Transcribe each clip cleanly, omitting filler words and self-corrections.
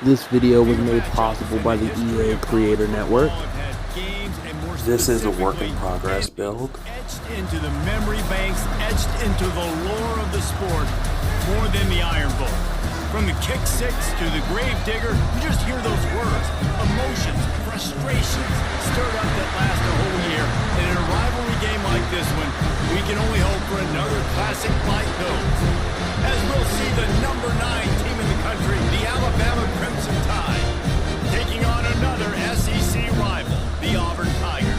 This video was made possible by the EA Creator Network. This is a work in progress build. Etched into the memory banks, etched into the lore of the sport, more than the Iron Bowl. From the kick six to the grave digger, you just hear those words, emotions, frustrations, stirred up that last a whole year. And in a rivalry game like this one, we can only hope for another classic like those. As we'll see the number 9 team in the country, the Alabama Crimson Tide, taking on another SEC rival, the Auburn Tigers.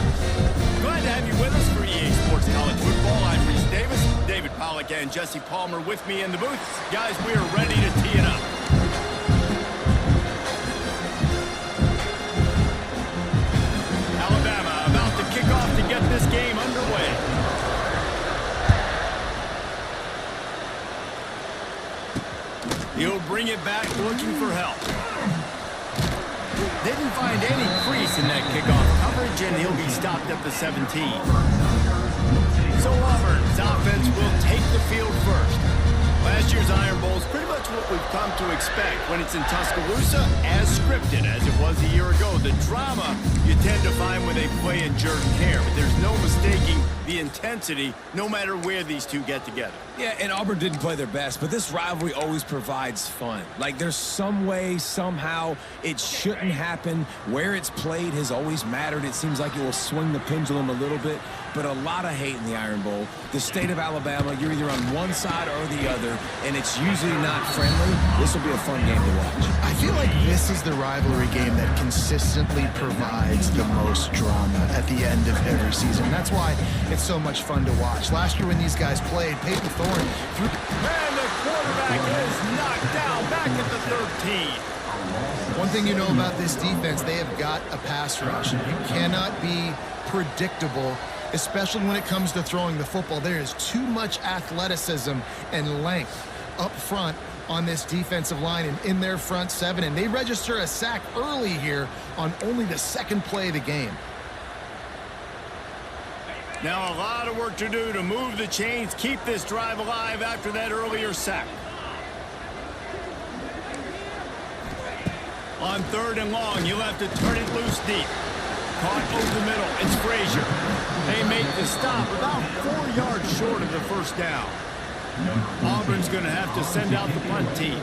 Glad to have you with us for EA Sports College Football. I'm Reese Davis, David Pollack and Jesse Palmer with me in the booth. Guys, we are ready to tee it up. Alabama about to kick off to get this game underway. He'll bring it back looking for help. Didn't find any crease in that kickoff coverage, and he'll be stopped at the 17. So Auburn's offense will take the field first. Last year's Iron Bowl is pretty much what we've come to expect when it's in Tuscaloosa, as scripted as it was a year ago. The drama you tend to find when they play in Jordan Hare, but there's no mistaking the intensity no matter where these two get together. Yeah, and Auburn didn't play their best, but this rivalry always provides fun. Like, there's some way, somehow, it shouldn't happen. Where it's played has always mattered. It seems like it will swing the pendulum a little bit, but a lot of hate in the Iron Bowl. The state of Alabama, you're either on one side or the other, and it's usually not friendly. This will be a fun game to watch. I feel like this is the rivalry game that consistently provides the most drama at the end of every season. That's why it's so much fun to watch. Last year when these guys played, Peyton Thorne threw... And the quarterback is knocked down back at the 13. One thing you know about this defense, they have got a pass rush. You cannot be predictable, especially when it comes to throwing the football. There is too much athleticism and length up front on this defensive line and in their front seven, and they register a sack early here on only the second play of the game. Now a lot of work to do to move the chains, keep this drive alive after that earlier sack. On 3rd and long, you'll have to turn it loose deep. Caught over the middle, it's Frazier. They make the stop about 4 yards short of the first down. Auburn's going to have to send out the punt team.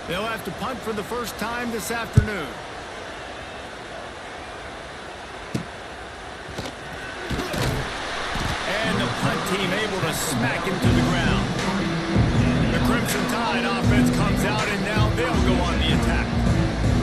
They'll have to punt for the first time this afternoon. And the punt team able to smack him to the ground. The Crimson Tide offense comes out, and now they'll go on the attack.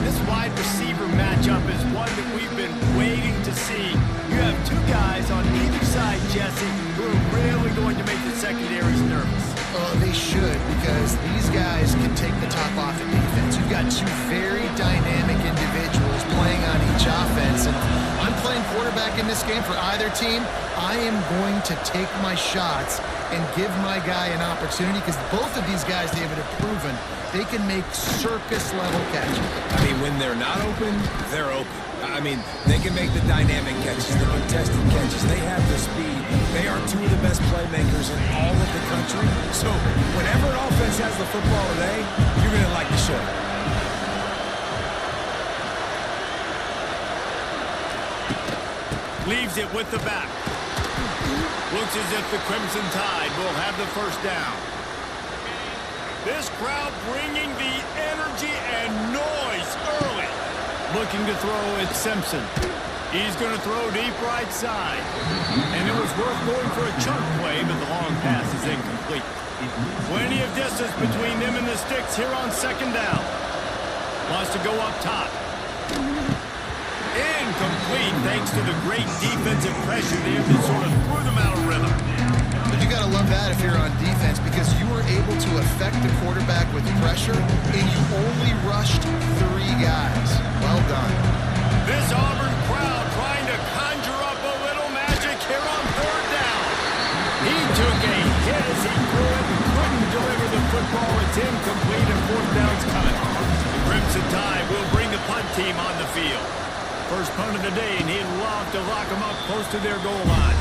This wide receiver matchup is one that we've been waiting to see. You have two guys on either side, Jesse, who are really going to make the secondaries nervous. They should, because these guys can take the top off the defense. You've got two very dynamic individuals playing on each offense, and I'm playing quarterback in this game for either team. I am going to take my shots and give my guy an opportunity, because both of these guys, David, have proven they can make circus-level catches. I mean, when they're not open, they're open. I mean, they can make the dynamic catches, the contested catches. They have the speed. They are two of the best playmakers in all of the country. So whenever an offense has the football today, you're going to like the show. Leaves it with the back. Looks as if the Crimson Tide will have the first down. This crowd bringing the energy and noise early. Looking to throw it, Simpson. He's going to throw deep right side. And it was worth going for a chunk play, but the long pass is incomplete. Plenty of distance between them and the sticks here on 2nd down. Wants to go up top. Incomplete thanks to the great defensive pressure there that sort of threw them out of rhythm. But you got to love that if you're on defense, because you were able to affect the quarterback with pressure, and you only rushed 3 guys. Well done. This Auburn crowd trying to conjure up a little magic here on 3rd down. He took a hit as he threw it and couldn't deliver the football. It's incomplete and 4th down's coming. The Crimson Tide will bring the punt team on the field. First punt of the day, and he'd love to lock them up close to their goal line.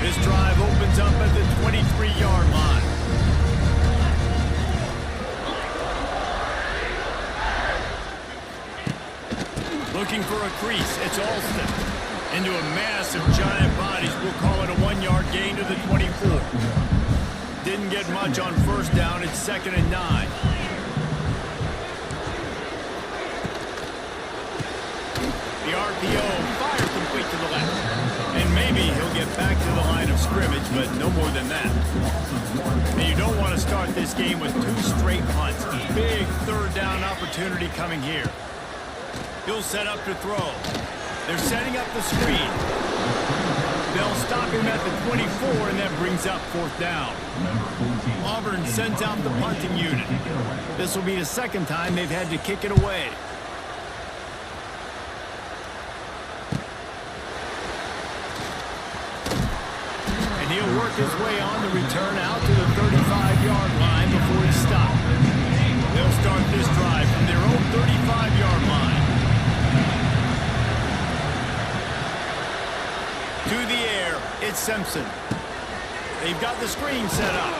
This drive opens up at the 23-yard line. Looking for a crease, it's Alston. Into a mass of giant bodies, we'll call it a 1-yard gain to the 24. Didn't get much on first down, it's 2nd and 9. The RPO, fire complete to the left. And maybe he'll get back to the line of scrimmage, but no more than that. And you don't want to start this game with 2 straight punts. Big 3rd down opportunity coming here. He'll set up to throw. They're setting up the screen. They'll stop him at the 24, and that brings up 4th down. Auburn sends out the punting unit. This will be the 2nd time they've had to kick it away. And he'll work his way on the return out to the 35-yard line before he's stopped. They'll start this drive from their own 35-yard line. To the air, it's Simpson. They've got the screen set up.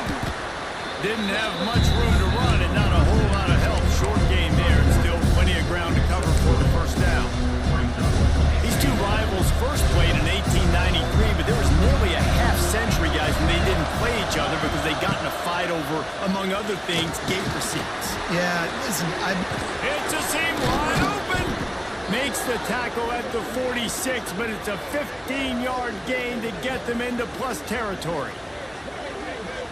Didn't have much room to run and not a whole lot of help. Short game there and still plenty of ground to cover for the 1st down. These 2 rivals first played in 1893, but there was nearly a half-century, guys, when they didn't play each other because they got in a fight over, among other things, gate receipts. Yeah, listen, It's a seam wide open. Makes the tackle at the 46, but it's a 15-yard gain to get them into plus territory.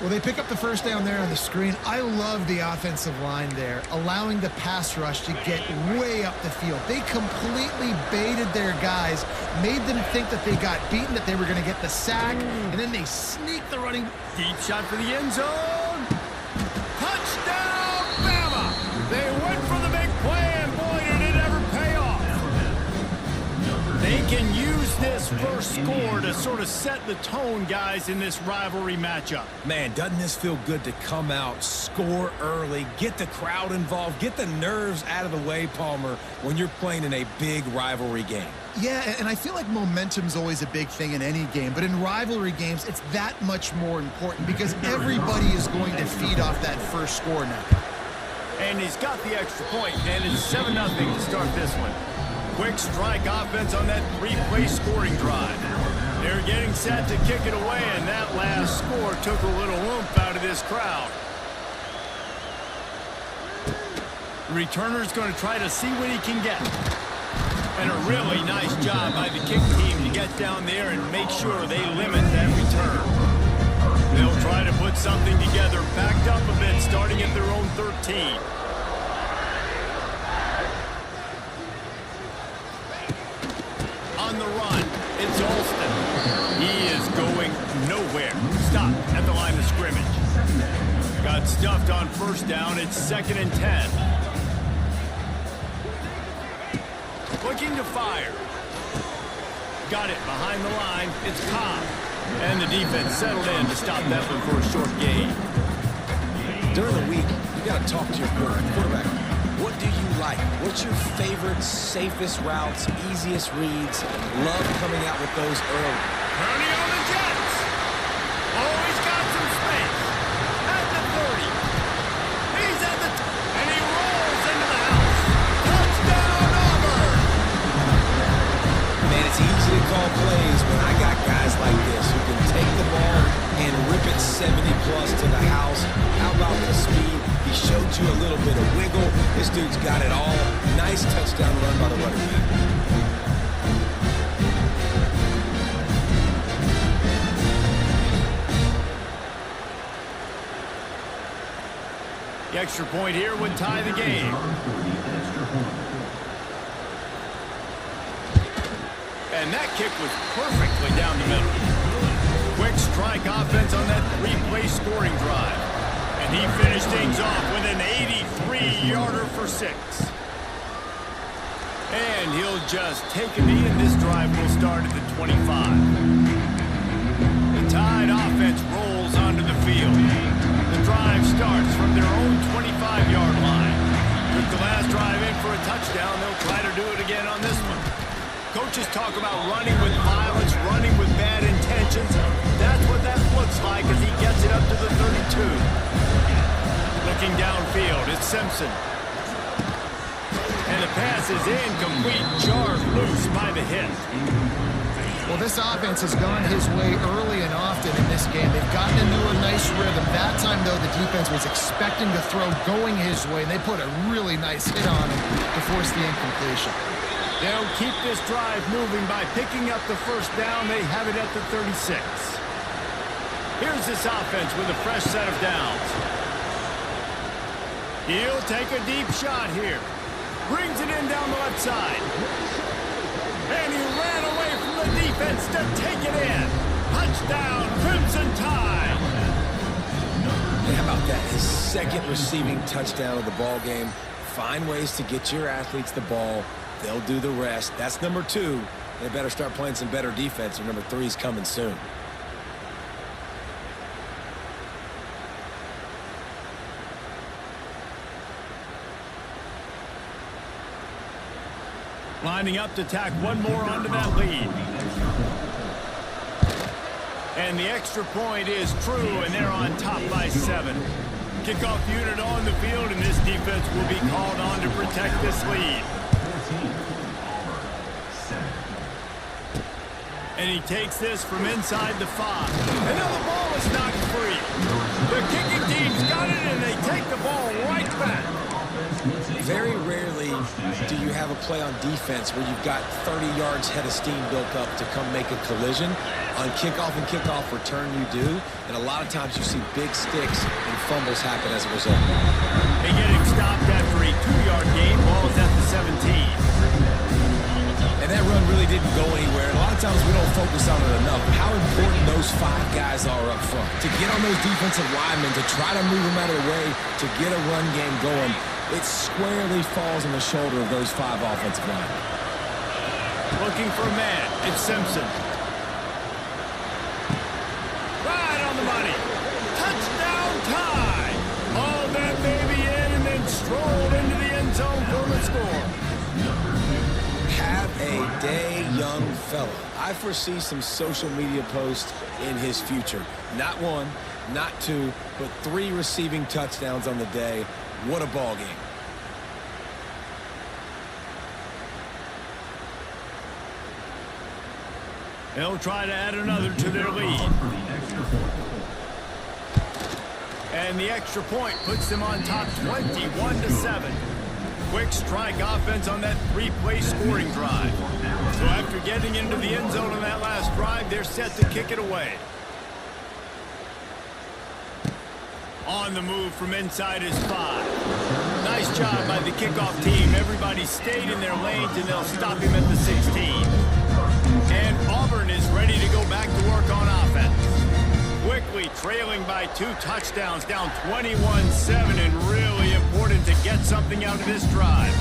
Well, they pick up the 1st down there on the screen. I love the offensive line there, allowing the pass rush to get way up the field. They completely baited their guys, made them think that they got beaten, that they were going to get the sack, and then they sneaked the running. Deep shot for the end zone. Touchdown, Bama! They went for the big play, and boy, did it ever pay off. They can use this first score to sort of set the tone, guys, in this rivalry matchup. Man, doesn't this feel good to come out, score early, get the crowd involved, get the nerves out of the way, Palmer, when you're playing in a big rivalry game? Yeah, and I feel like momentum's always a big thing in any game, but in rivalry games, it's that much more important because everybody is going to feed off that first score now. And he's got the extra point, and it's 7-0 to start this one. Quick strike offense on that 3-play scoring drive. They're getting set to kick it away, and that last score took a little oomph out of this crowd. The returner's going to try to see what he can get. And a really nice job by the kick team to get down there and make sure they limit that return. They'll try to put something together, backed up a bit, starting at their own 13. On the run, it's Alston. He is going nowhere. Stopped at the line of scrimmage. Got stuffed on 1st down. It's 2nd and 10. Looking to fire. Got it behind the line. It's Cobb. And the defense settled in to stop that one for a short gain. During the week, you got to talk to your quarterback. What do you like? What's your favorite, safest routes, easiest reads? Love coming out with those early. Purdy on the Jets. Oh, he's got some space. At the 30. He's at the... and he rolls into the house. Touchdown, Auburn! Man, it's easy to call plays when I got guys like this who can take the ball and rip it 70-plus to the house. How about the speed? He showed you a little bit of wiggle. This dude's got it all. Nice touchdown run by the running back. The extra point here would tie the game. And that kick was perfectly down the middle. Quick strike offense on that 3-play scoring drive. And he finished things off with an 83-yarder for 6. And he'll just take a knee, and this drive will start at the 25. The Tide offense rolls onto the field. The drive starts from their own 25-yard line. Took the last drive in for a touchdown. They'll try to do it again on this one. Coaches talk about running with violence, running with bad intentions. That's what that looks like as he gets it up to the 32. Looking downfield, it's Simpson. And the pass is incomplete, jarred loose by the hit. Well, this offense has gone his way early and often in this game. They've gotten into a nice rhythm. That time, though, the defense was expecting the throw going his way, and they put a really nice hit on him to force the incompletion. They'll keep this drive moving by picking up the first down. They have it at the 36. Here's this offense with a fresh set of downs. He'll take a deep shot here. Brings it in down the left side. And he ran away from the defense to take it in. Touchdown, Crimson Tide. How about that? His second receiving touchdown of the ball game. Find ways to get your athletes the ball. They'll do the rest. That's number 2. They better start playing some better defense, or number 3 is coming soon. Lining up to tack one more onto that lead. And the extra point is true, and they're on top by 7. Kickoff unit on the field, and this defense will be called on to protect this lead. And he takes this from inside the 5. And now the ball is knocked free. The kicking team's got it, and they take the ball right back. Very rarely do you have a play on defense where you've got 30 yards head of steam built up to come make a collision. On kickoff and kickoff return, you do. And a lot of times you see big sticks and fumbles happen as a result. They get him stopped after a 2-yard gain. Ball's at the 17. And that run really didn't go anywhere. And a lot of times we don't focus on it enough. How important those 5 guys are up front. To get on those defensive linemen, to try to move them out of the way, to get a run game going, it squarely falls on the shoulder of those 5 offensive linemen. Looking for a man. It's Simpson. Right on the money. Touchdown Tide. Hauled that baby in and then strolled into the end zone for the score. Have a day, young fella. I foresee some social media posts in his future. Not 1, not 2, but 3 receiving touchdowns on the day. What a ball game. They'll try to add another to their lead. And the extra point puts them on top 21-7. Quick strike offense on that 3-play scoring drive. So after getting into the end zone on that last drive, they're set to kick it away. On the move from inside is 5. Nice job by the kickoff team. Everybody stayed in their lanes, and they'll stop him at the 16. And Auburn is ready to go back to work on offense. Quickly trailing by 2 touchdowns, down 21-7, and really important to get something out of this drive.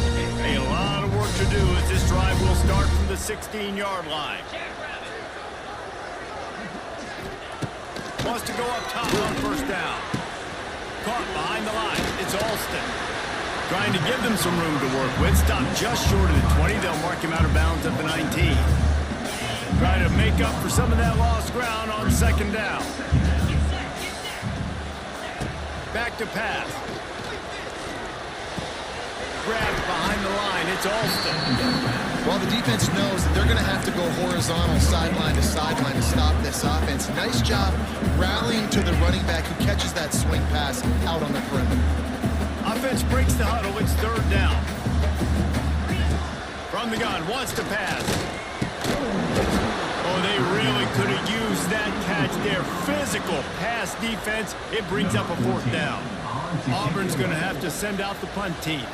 A lot of work to do as this drive will start from the 16-yard line. Wants to go up top on first down. Caught behind the line. It's Alston. Trying to give them some room to work with. Stopped just short of the 20. They'll mark him out of bounds at the 19. Trying to make up for some of that lost ground on second down. Back to pass. Grabbed behind the line. It's Alston. Well, the defense knows that they're going to have to go horizontal sideline to stop this offense. Nice job rallying to the running back who catches that swing pass out on the perimeter. Offense breaks the huddle. It's third down. From the gun, wants to pass. Oh, they really could have used that catch there. Physical pass defense. It brings up a 4th down. Auburn's going to have to send out the punt team.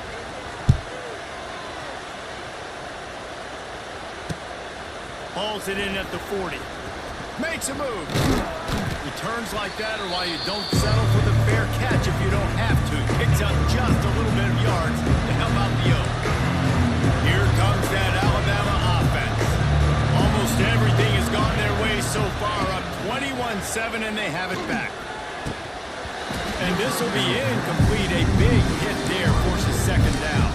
Hauls it in at the 40. Makes a move. Returns like that are why you don't settle for the fair catch if you don't have to. Picks up just a little bit of yards to help out the yoke. Here comes that Alabama offense. Almost everything has gone their way so far, up 21-7, and they have it back. And this will be incomplete. A big hit there forces second down.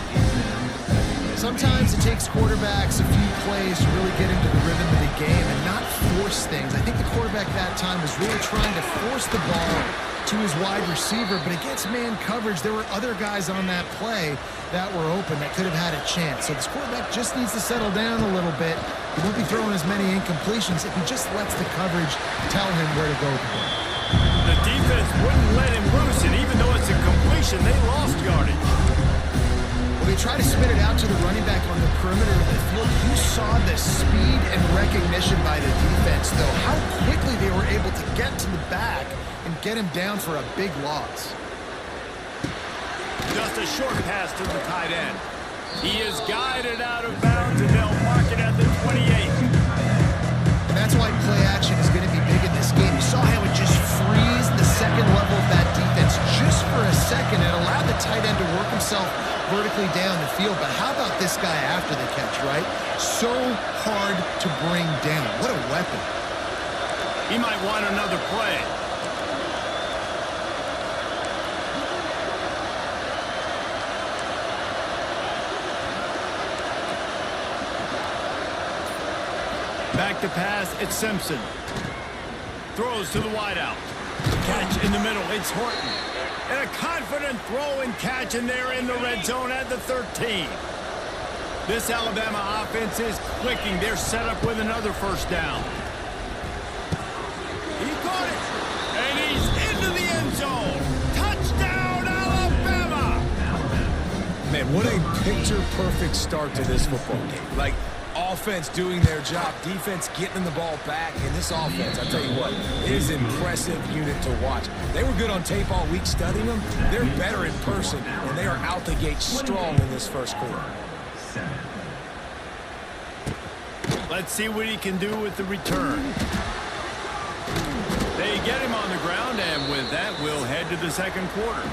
Sometimes it takes quarterbacks a few plays to really get into the rhythm of the game and not force things. I think the quarterback that time was really trying to force the ball to his wide receiver, but against man coverage, there were other guys on that play that were open that could have had a chance. So this quarterback just needs to settle down a little bit. He won't be throwing as many incompletions if he just lets the coverage tell him where to go. The defense wouldn't let him loose, and even though it's a completion, they lost yardage. Well, they try to spin it out to the running back on the perimeter of the field. You saw the speed and recognition by the defense, though. How quickly they were able to get to the back and get him down for a big loss. Just a short pass to the tight end. He is guided out of bounds, and they'll mark it at the 28. And that's why play action is going to be big in this game. You saw how it just frees the second level of that defense just for a second and allowed the tight end to work himself vertically down the field. But how about this guy after the catch, right? So hard to bring down. What a weapon. He might want another play. Back to pass, it's Simpson. Throws to the wideout. Catch in the middle, it's Horton. And a confident throw and catch, and they're in the red zone at the 13. This Alabama offense is clicking. They're set up with another first down. He caught it, and he's into the end zone. Touchdown, Alabama! Man, what a picture-perfect start to this football game. Like, offense doing their job, defense getting the ball back, and this offense, I tell you what, it is an impressive unit to watch. They were good on tape all week studying them. They're better in person, and they are out the gate strong in this first quarter. Let's see what he can do with the return. They get him on the ground, and with that, we'll head to the second quarter.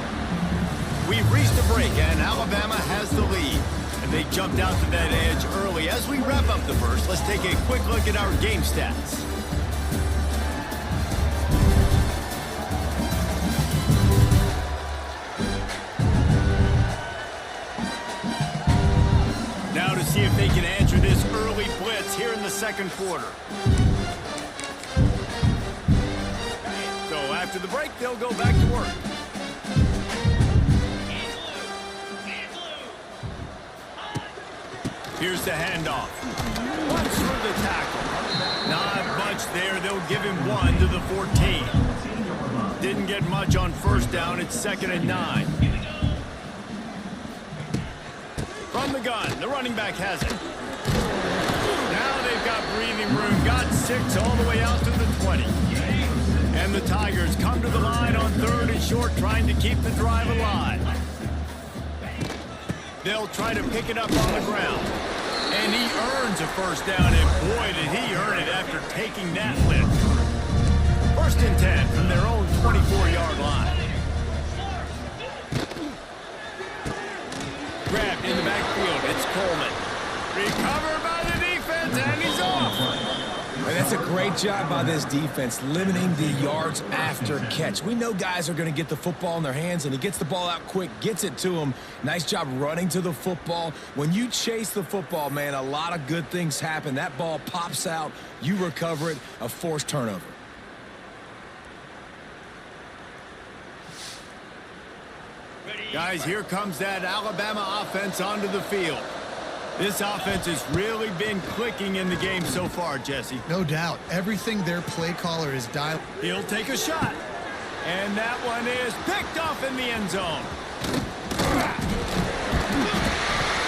We've reached a break, and Alabama has the lead. And they jumped out to that edge early. As we wrap up the first, let's take a quick look at our game stats. Now to see if they can answer this early blitz here in the second quarter. So after the break, they'll go back to work. Here's the handoff. Once through the tackle. Not much there. They'll give him one to the 14. Didn't get much on first down. It's 2nd and 9. From the gun, the running back has it. Now they've got breathing room. Got 6 all the way out to the 20. And the Tigers come to the line on 3rd and short, trying to keep the drive alive. They'll try to pick it up on the ground. And he earns a first down, and boy, did he earn it after taking that lift. 1st and 10 from their own 24-yard line. Grabbed in the backfield, it's Coleman. Recovered by the defense, and he's off. And that's a great job by this defense, limiting the yards after catch. We know guys are going to get the football in their hands, and he gets the ball out quick, gets it to them. Nice job running to the football. When you chase the football, man, a lot of good things happen. That ball pops out, you recover it, a forced turnover. Guys, here comes that Alabama offense onto the field. This offense has really been clicking in the game so far, Jesse. No doubt. Everything their play caller is dialed. He'll take a shot. And that one is picked off in the end zone.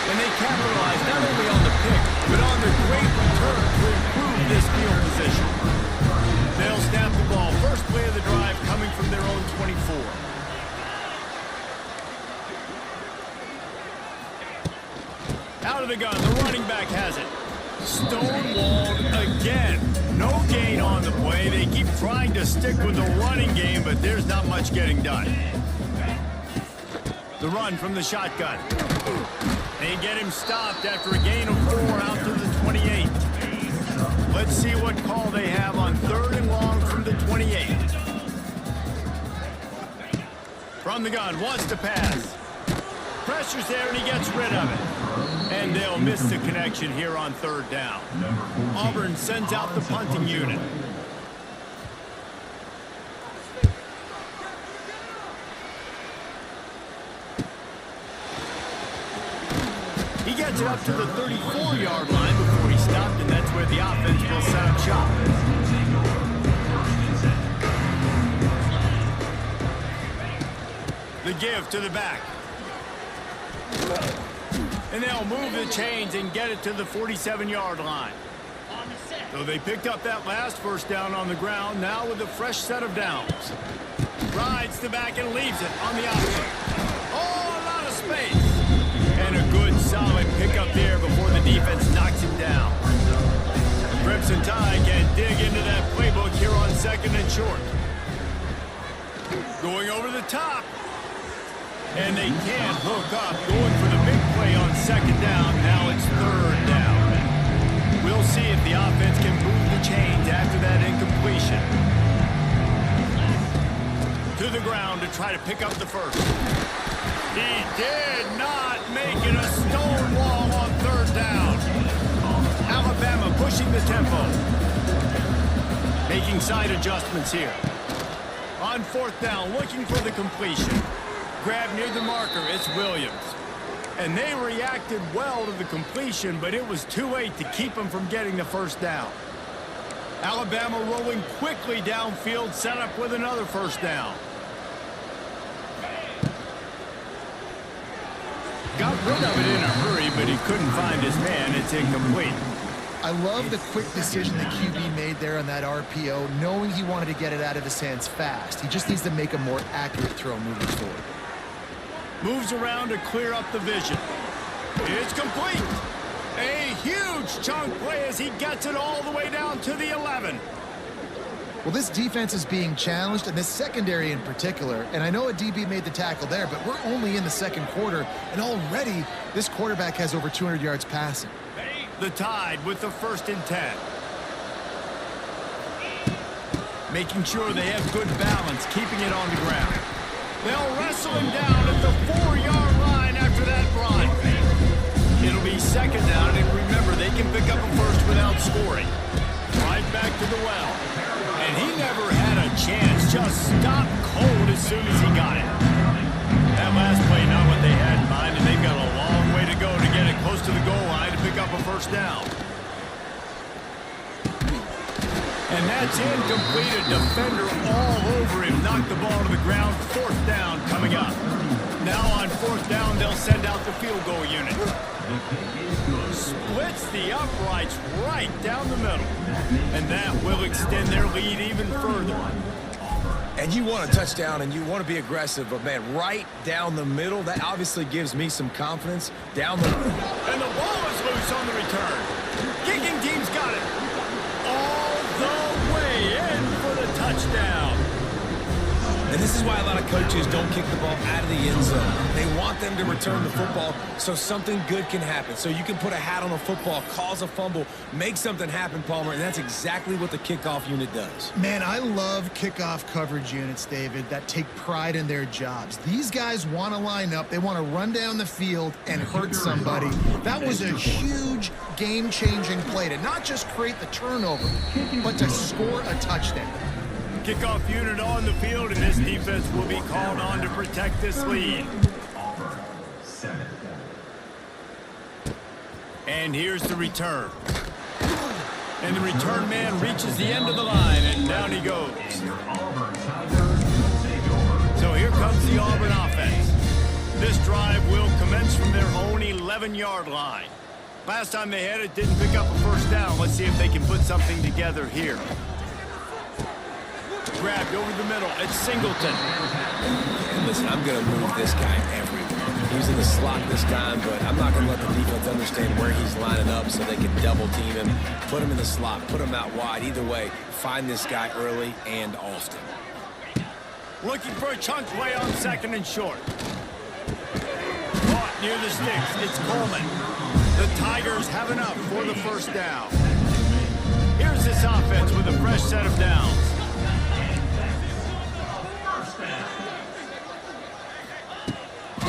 And they capitalize not only on the pick, but on the great return to improve this field position. They'll snap the ball. First play of the drive coming from their own 24. Out of the gun, the running back has it. Stonewalled again. No gain on the play. They keep trying to stick with the running game, but there's not much getting done. The run from the shotgun. They get him stopped after a gain of 4 out to the 28. Let's see what call they have on 3rd and long from the 28. From the gun, wants to pass. Pressure's there, and he gets rid of it. And they'll miss the connection here on 3rd down. Auburn sends out the punting unit. He gets it up to the 34-yard line before he stopped, and that's where the offense will set up shop. The give to the back. And they'll move the chains and get it to the 47-yard line. So they picked up that last first down on the ground, now with a fresh set of downs. Rides the back and leaves it on the option. Oh, a lot of space. And a good, solid pickup there before the defense knocks him down. Crimson Tide can dig into that playbook here on 2nd and short. Going over the top. And they can't hook up. Going for the big play on 2nd down. Now it's 3rd down. We'll see if the offense can move the chains after that incompletion. To the ground to try to pick up the first. He did not make it a stone wall on 3rd down. Alabama pushing the tempo. Making side adjustments here. On 4th down, looking for the completion. Grab near the marker, it's Williams. And they reacted well to the completion, but it was too late to keep them from getting the first down. Alabama rolling quickly downfield, set up with another first down. Got rid of it in a hurry, but he couldn't find his man. It's incomplete. I love the quick decision the QB made there on that RPO, knowing he wanted to get it out of his hands fast. He just needs to make a more accurate throw moving forward. Moves around to clear up the vision. It's complete. A huge chunk play as he gets it all the way down to the 11. Well, this defense is being challenged, and this secondary in particular. And I know a DB made the tackle there, but we're only in the 2nd quarter, and already this quarterback has over 200 yards passing. The Tide with the 1st and 10. Making sure they have good balance, keeping it on the ground. They'll wrestle him down at the 4-yard line after that run. It'll be 2nd down, and remember, they can pick up a first without scoring. Right back to the well. And he never had a chance, just stopped cold as soon as he got it. That last play, not what they had in mind, and they've got a long way to go to get it close to the goal line to pick up a first down. And that's incomplete. A defender all over him. Knocked the ball to the ground. 4th down coming up. Now on 4th down, they'll send out the field goal unit. Splits the uprights right down the middle. And that will extend their lead even further. And you want a touchdown and you want to be aggressive, but man, right down the middle, that obviously gives me some confidence. Down the middle. And the ball is loose on the return. Kicking team's got it. All the way in for the touchdown. And this is why a lot of coaches don't kick the ball out of the end zone. They want them to return the football so something good can happen. So you can put a hat on a football, cause a fumble, make something happen, Palmer, and that's exactly what the kickoff unit does. Man, I love kickoff coverage units, David, that take pride in their jobs. These guys want to line up. They want to run down the field and hurt somebody. That was a huge game-changing play to not just create the turnover, but to score a touchdown. Kickoff unit on the field, and this defense will be called on to protect this lead. And here's the return. And the return man reaches the end of the line, and down he goes. So here comes the Auburn offense. This drive will commence from their own 11-yard line. Last time they had it, didn't pick up a first down. Let's see if they can put something together here. Grabbed over the middle. It's Singleton. And listen, I'm going to move this guy everywhere. He's in the slot this time, but I'm not going to let the defense understand where he's lining up so they can double team him, put him in the slot, put him out wide. Either way, find this guy early and often. Looking for a chunk play on 2nd and short. Caught near the sticks. It's Coleman. The Tigers have enough for the first down. Here's this offense with a fresh set of downs.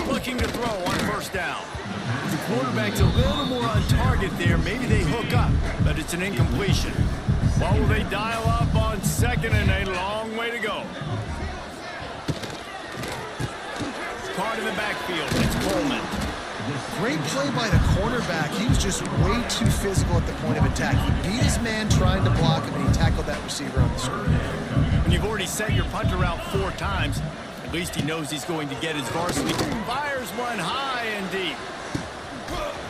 Looking to throw on first down. The quarterback's a little more on target there. Maybe they hook up, but it's an incompletion. What will they dial up on 2nd and a long way to go? Card in the backfield. It's Coleman. Great play by the cornerback. He was just way too physical at the point of attack. He beat his man trying to block him, and he tackled that receiver on the screen. When you've already sent your punter out 4 times, at least he knows he's going to get his varsity. Fires one high and deep.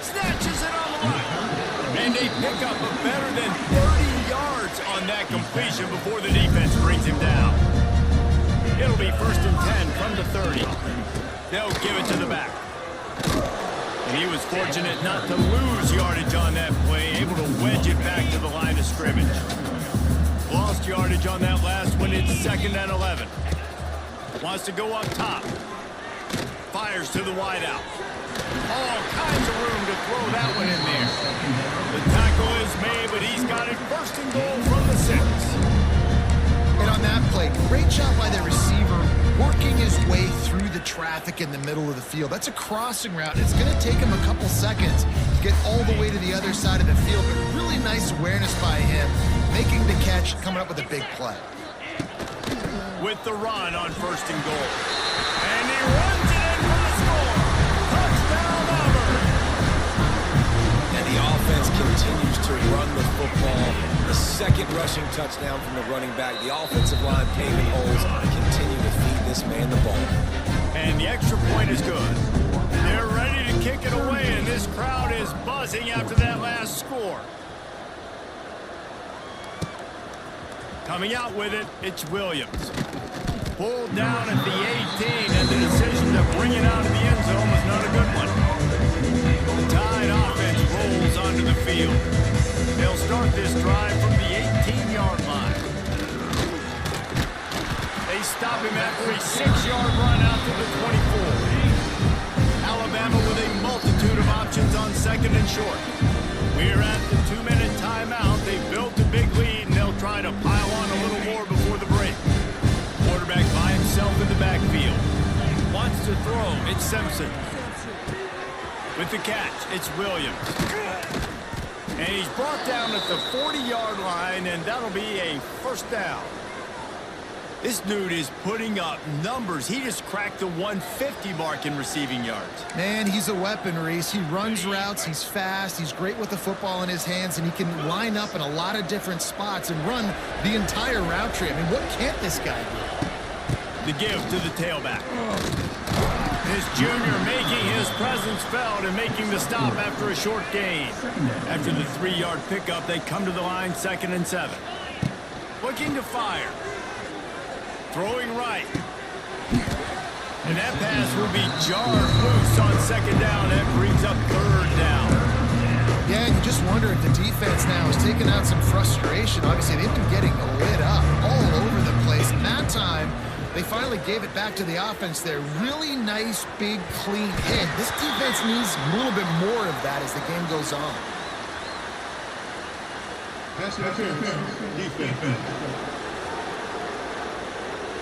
Snatches it on the right. And they pick up a better than 30 yards on that completion before the defense brings him down. It'll be 1st and 10 from the 30. They'll give it to the back. And he was fortunate not to lose yardage on that play, able to wedge it back to the line of scrimmage. Lost yardage on that last one. It's 2nd and 11. Wants to go up top. Fires to the wideout. All kinds of room to throw that one in there. The tackle is made, but he's got it 1st and goal from the 6. And on that play, great job by the receiver working his way through the traffic in the middle of the field. That's a crossing route. It's going to take him a couple seconds to get all the way to the other side of the field, but really nice awareness by him, making the catch, coming up with a big play. With the run on 1st and goal. And he runs it in for the score. Touchdown, Auburn. And the offense continues to run the football. The 2nd rushing touchdown from the running back. The offensive line paving holes continue to feed this man the ball. And the extra point is good. They're ready to kick it away, and this crowd is buzzing after that last score. Coming out with it, it's Williams. Pulled down at the 18, and the decision to bring it out of the end zone was not a good one. The Tide offense rolls onto the field. They'll start this drive from the 18-yard line. They stop him after a 6-yard run out to the 24. Alabama with a multitude of options on 2nd and short. We're at the 2-minute timeout. They built a big lead, and they'll try to pile on a little more before the break. Quarterback by himself in the backfield. Wants to throw. It's Simpson. With the catch, it's Williams. And he's brought down at the 40-yard line, and that'll be a 1st down. This dude is putting up numbers. He just cracked the 150 mark in receiving yards. Man, he's a weapon, Reese. He runs routes. He's fast. He's great with the football in his hands, and he can line up in a lot of different spots and run the entire route tree. I mean, what can't this guy do? The give to the tailback. This junior making his presence felt and making the stop after a short gain. After the 3-yard pickup, they come to the line 2nd and 7. Looking to fire. Throwing right. And that pass will be jarred loose on 2nd down. That brings up 3rd down. Yeah, you just wonder if the defense now is taking out some frustration. Obviously, they've been getting lit up all over the place. And that time, they finally gave it back to the offense there. Really nice, big, clean hit. This defense needs a little bit more of that as the game goes on.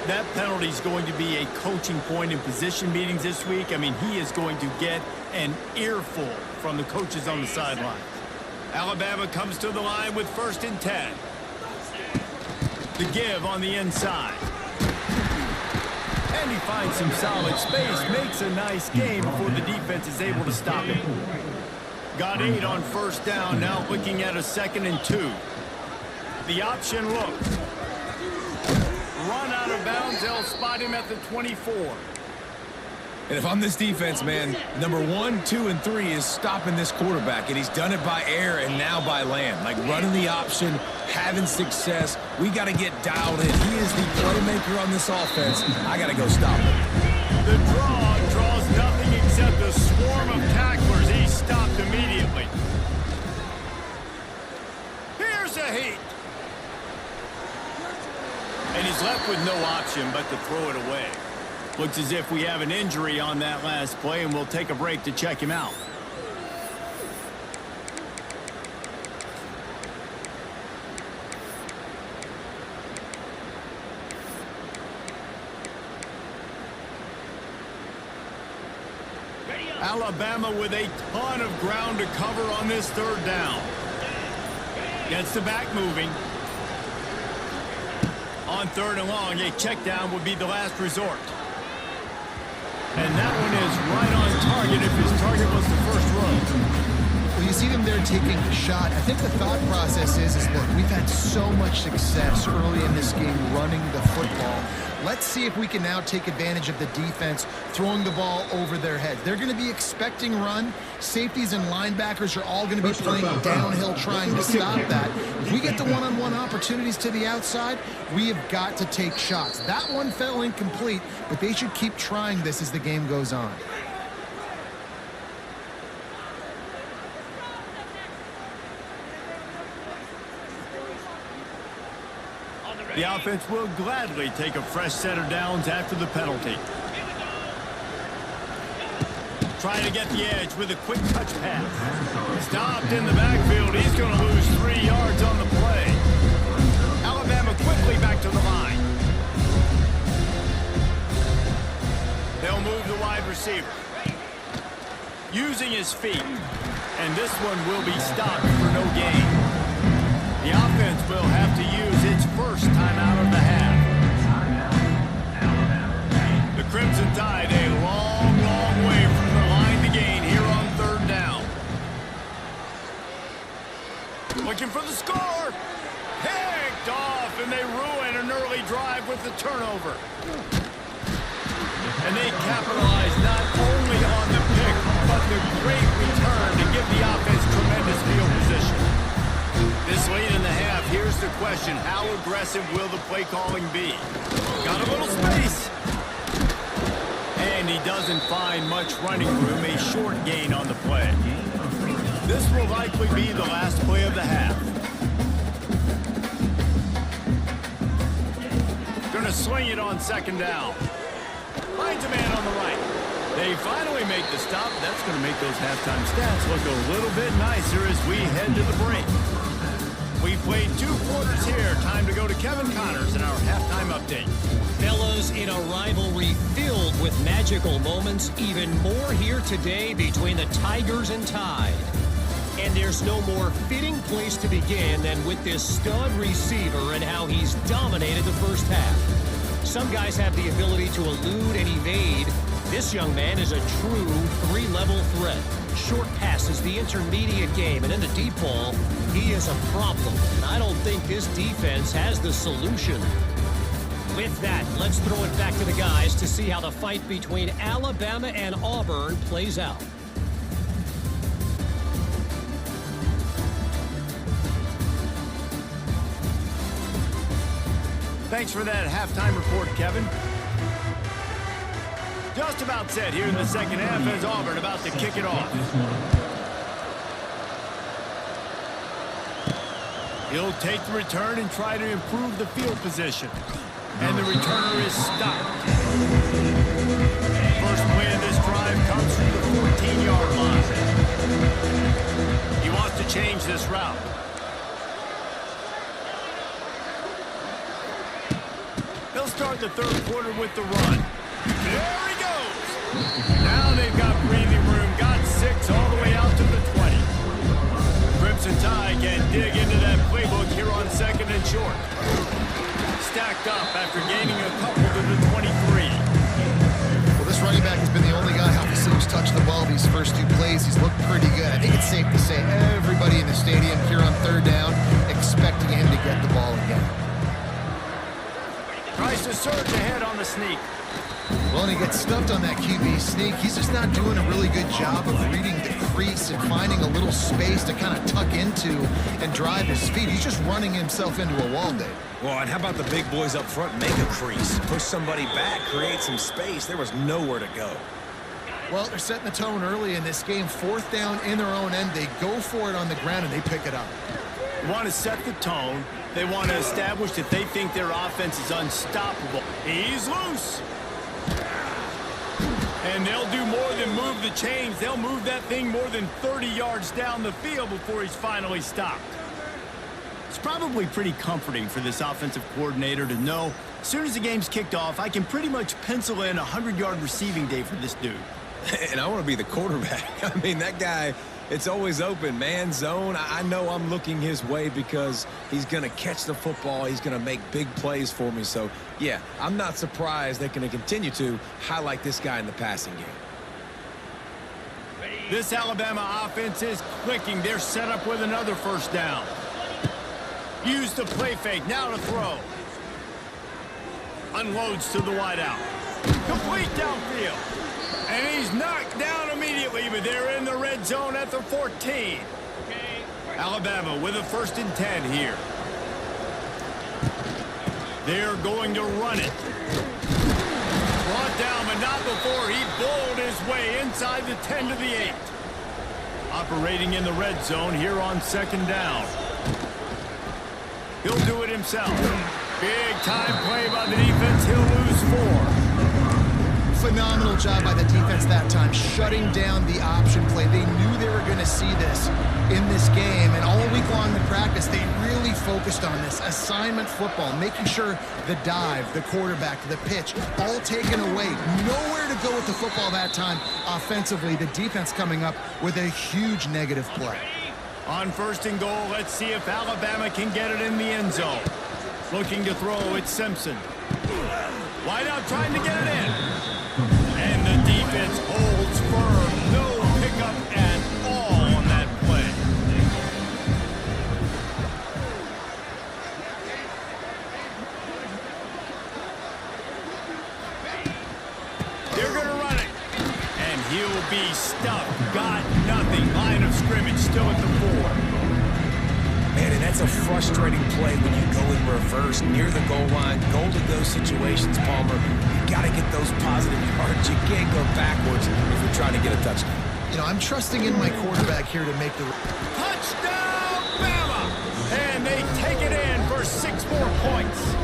That penalty is going to be a coaching point in position meetings this week. I mean, he is going to get an earful from the coaches on the sideline. Alabama comes to the line with 1st and 10. The give on the inside. And he finds some solid space, makes a nice game before the defense is able to stop him. Got 8 on 1st down, now looking at a 2nd and 2. The option looks. Run out of bounds, they'll spot him at the 24. And if I'm this defense, man, number 1, 2, and 3 is stopping this quarterback, and he's done it by air and now by land. Like running the option, having success. We got to get dialed in. He is the playmaker on this offense. I got to go stop him. The draw draws nothing except a swarm of tacklers. He's stopped immediately. Here's a heat. And he's left with no option but to throw it away. Looks as if we have an injury on that last play, and we'll take a break to check him out. Alabama with a ton of ground to cover on this 3rd down. Gets the back moving. On 3rd and long, a check down would be the last resort. And that one is right on target if his target was the 1st you see them there taking the shot. I think the thought process is look, we've had so much success early in this game running the football. Let's see if we can now take advantage of the defense throwing the ball over their heads. They're going to be expecting run. Safeties and linebackers are all going to be playing downhill trying to stop that. If we get the one-on-one opportunities to the outside, we have got to take shots. That one fell incomplete, but they should keep trying this as the game goes on. The offense will gladly take a fresh set of downs after the penalty. Trying to get the edge with a quick touch pass. Stopped in the backfield. He's going to lose 3 yards on the play. Alabama quickly back to the line. They'll move the wide receiver. Using his feet. And this one will be stopped for no gain. The offense will have to use its first timeout of the half. The Crimson Tide a long, long way from the line to gain here on 3rd down. Looking for the score. Picked off, and they ruin an early drive with the turnover. And they capitalize not only on the pick, but the great return to give the offense tremendous field position. This late in the half, here's the question. How aggressive will the play calling be? Got a little space. And he doesn't find much running room, a short gain on the play. This will likely be the last play of the half. Gonna swing it on 2nd down. Finds a man on the right. They finally make the stop. That's going to make those halftime stats look a little bit nicer as we head to the break. We played 2 quarters here. Time to go to Kevin Connors in our halftime update. Fellas, in a rivalry filled with magical moments, even more here today between the Tigers and Tide. And there's no more fitting place to begin than with this stud receiver and how he's dominated the first half. Some guys have the ability to elude and evade. This young man is a true 3-level threat. Short passes, the intermediate game, and in the deep ball, he is a problem. And I don't think this defense has the solution. With that, let's throw it back to the guys to see how the fight between Alabama and Auburn plays out. Thanks for that halftime report, Kevin. Just about set here in the second half as Auburn about to kick it off. He'll take the return and try to improve the field position. And the returner is stopped. First play of this drive comes from the 14-yard line. He wants to change this route. They'll start the 3rd quarter with the run. There he goes. Now they've got breathing room. Got 6 all the way out to the 20. Crimson Tide can dig into that playbook here on 2nd and short. Stacked up after gaining a couple to the 23. Well, this running back has been the only guy obviously who's touched the ball these first 2 plays. He's looked pretty good. I think it's safe to say everybody in the stadium here on 3rd down expecting him to get the ball again. Tries to surge ahead on the sneak. Well, and he gets stuffed on that QB sneak. He's just not doing a really good job of reading the crease and finding a little space to kind of tuck into and drive his feet. He's just running himself into a wall, Dave. Well, and how about the big boys up front make a crease? Push somebody back, create some space. There was nowhere to go. Well, they're setting the tone early in this game. 4th down in their own end. They go for it on the ground, and they pick it up. They want to set the tone. They want to establish that they think their offense is unstoppable. He's loose. And they'll do more than move the chains. They'll move that thing more than 30 yards down the field before he's finally stopped. It's probably pretty comforting for this offensive coordinator to know as soon as the game's kicked off, I can pretty much pencil in a 100-yard receiving day for this dude. And I want to be the quarterback. I mean, that guy, it's always open, man, zone. I know I'm looking his way because he's going to catch the football. He's going to make big plays for me. So, yeah, I'm not surprised they're going to continue to highlight this guy in the passing game. This Alabama offense is clicking. They're set up with another first down. Use the play fake. Now to throw. Unloads to the wideout. Complete downfield. And he's knocked down immediately, but they're in the red zone at the 14. Alabama with a 1st and 10 here. They're going to run it. Brought down, but not before he bowled his way inside the 10 to the 8. Operating in the red zone here on 2nd down. He'll do it himself. Big time play by the defense. He'll lose 4. Phenomenal job by the defense that time, shutting down the option play. They knew they were going to see this in this game, and all week long in practice, they really focused on this assignment football, making sure the dive, the quarterback, the pitch, all taken away. Nowhere to go with the football that time offensively. The defense coming up with a huge negative play. On 1st and goal, let's see if Alabama can get it in the end zone. Looking to throw, it's Simpson. Wide out, trying to get it in. And the defense holds firm. No pickup at all on that play. They're going to run it. And he'll be stuffed. Got nothing. Line of scrimmage still at the 4. Man, and that's a frustrating play when you go in reverse near the goal line. Goal to those situations, Palmer. You got to get those positive yards. You can't go backwards if you're trying to get a touchdown. You know, I'm trusting in my quarterback here to make the... Touchdown, Bama! And they take it in for 6 more points.